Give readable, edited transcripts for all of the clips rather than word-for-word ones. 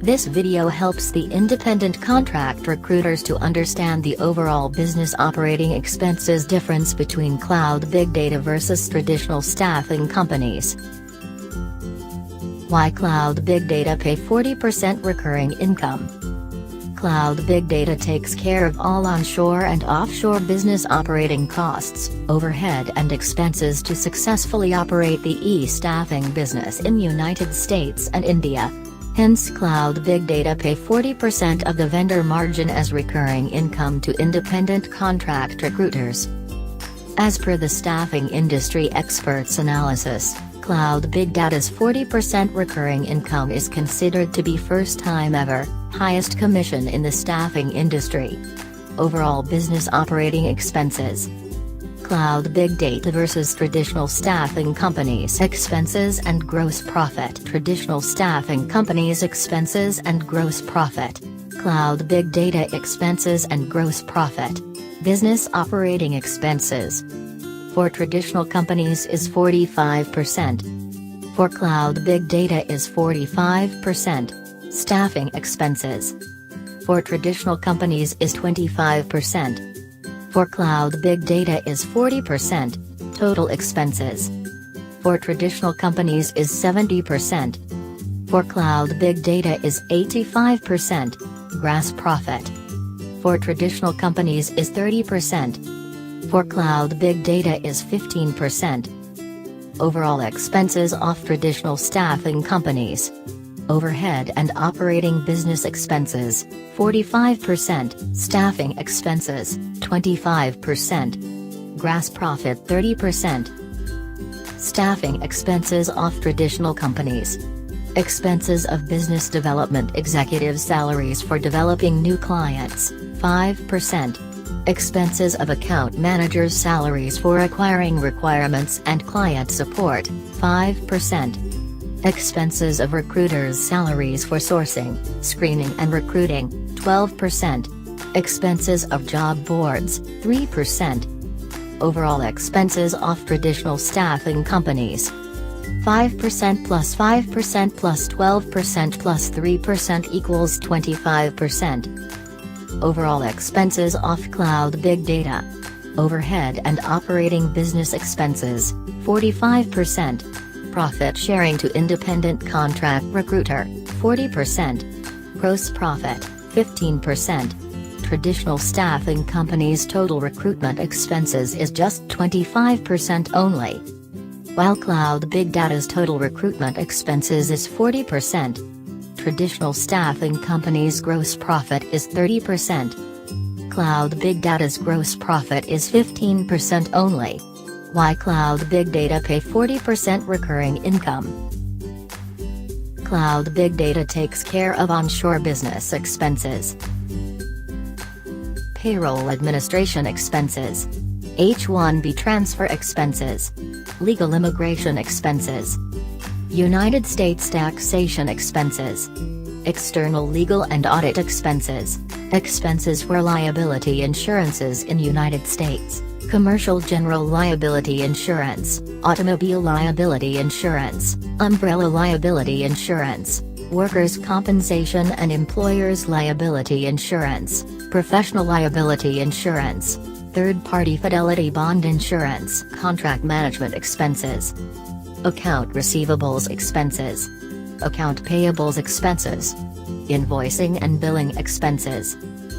This video helps the independent contract recruiters to understand the overall business operating expenses difference between cloud big data versus traditional staffing companies. Why cloud big data pay 40% recurring income? Cloud big data takes care of all onshore and offshore business operating costs, overhead and expenses to successfully operate the e-staffing business in United States and India. Hence cloud big data pay 40% of the vendor margin as recurring income to independent contract recruiters. As per the staffing industry experts' analysis, cloud big data's 40% recurring income is considered to be first time ever, highest commission in the staffing industry. Overall business operating expenses. Cloud big data versus traditional staffing companies' expenses and gross profit. Traditional staffing companies' expenses and gross profit. Cloud big data expenses and gross profit. Business operating expenses. For traditional companies is 45%. For cloud big data is 45%. Staffing expenses. For traditional companies is 25%. For cloud big data is 40%. Total expenses. For traditional companies is 70%. For cloud big data is 85%. Gross profit. For traditional companies is 30%. For cloud big data is 15%. Overall expenses of traditional staffing companies. Overhead and operating business expenses, 45%, staffing expenses, 25%. Gross profit 30%. Staffing expenses of traditional companies. Expenses of business development executive salaries for developing new clients, 5%. Expenses of account managers' salaries for acquiring requirements and client support, 5%. Expenses of recruiters' salaries for sourcing, screening and recruiting, 12%. Expenses of job boards, 3%. Overall expenses of traditional staffing companies. 5% plus 5% plus 12% plus 3% equals 25%. Overall expenses of cloud big data. Overhead and operating business expenses, 45%. Profit sharing to independent contract recruiter, 40%. Gross profit, 15%. Traditional staffing companies' total recruitment expenses is just 25% only. While cloud big data's total recruitment expenses is 40%. Traditional staffing companies' gross profit is 30%. Cloud big data's gross profit is 15% only. Why cloud big data pay 40% recurring income? Cloud big data takes care of onshore business expenses. Payroll administration expenses. H-1B transfer expenses. Legal immigration expenses. United States taxation expenses. External legal and audit expenses. Expenses for liability insurances in United States. Commercial general liability insurance, automobile liability insurance, umbrella liability insurance, workers' compensation and employers' liability insurance, professional liability insurance, third-party fidelity bond insurance, contract management expenses, account receivables expenses, account payables expenses, invoicing and billing expenses,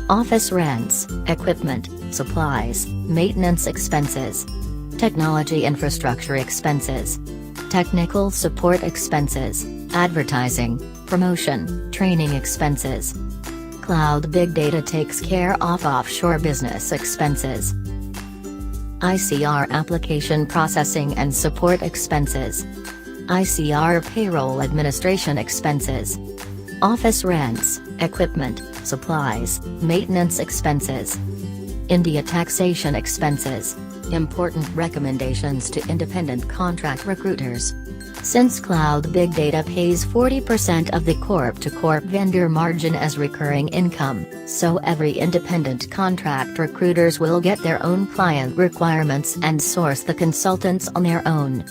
office rents, equipment, supplies, maintenance expenses, technology infrastructure expenses, technical support expenses, advertising, promotion, training expenses. Cloud big data takes care of offshore business expenses. ICR application processing and support expenses. ICR payroll administration expenses. Office rents, equipment, supplies, maintenance expenses. India taxation expenses. Important recommendations to independent contract recruiters. Since cloud big data pays 40% of the corp-to-corp vendor margin as recurring income, so every independent contract recruiters will get their own client requirements and source the consultants on their own.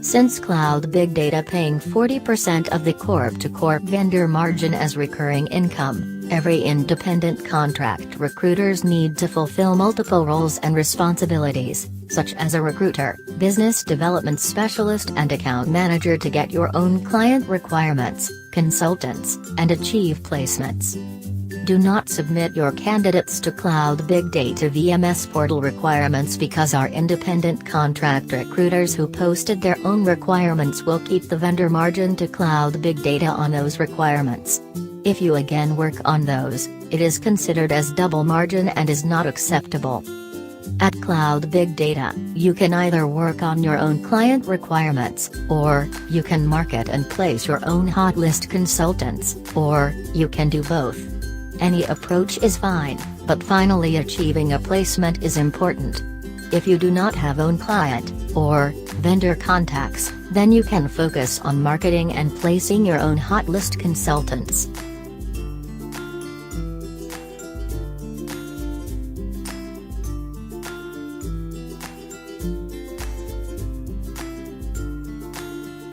Since cloud big data paying 40% of the corp-to-corp vendor margin as recurring income, every independent contract recruiters need to fulfill multiple roles and responsibilities, such as a recruiter, business development specialist and account manager to get your own client requirements, consultants, and achieve placements. Do not submit your candidates to Cloud Big Data VMS portal requirements because our independent contract recruiters who posted their own requirements will keep the vendor margin to Cloud Big Data on those requirements. If you again work on those, it is considered as double margin and is not acceptable. At Cloud Big Data, you can either work on your own client requirements, or you can market and place your own hot list consultants, or you can do both. Any approach is fine, but finally achieving a placement is important. If you do not have own client, or vendor contacts, then you can focus on marketing and placing your own hot list consultants.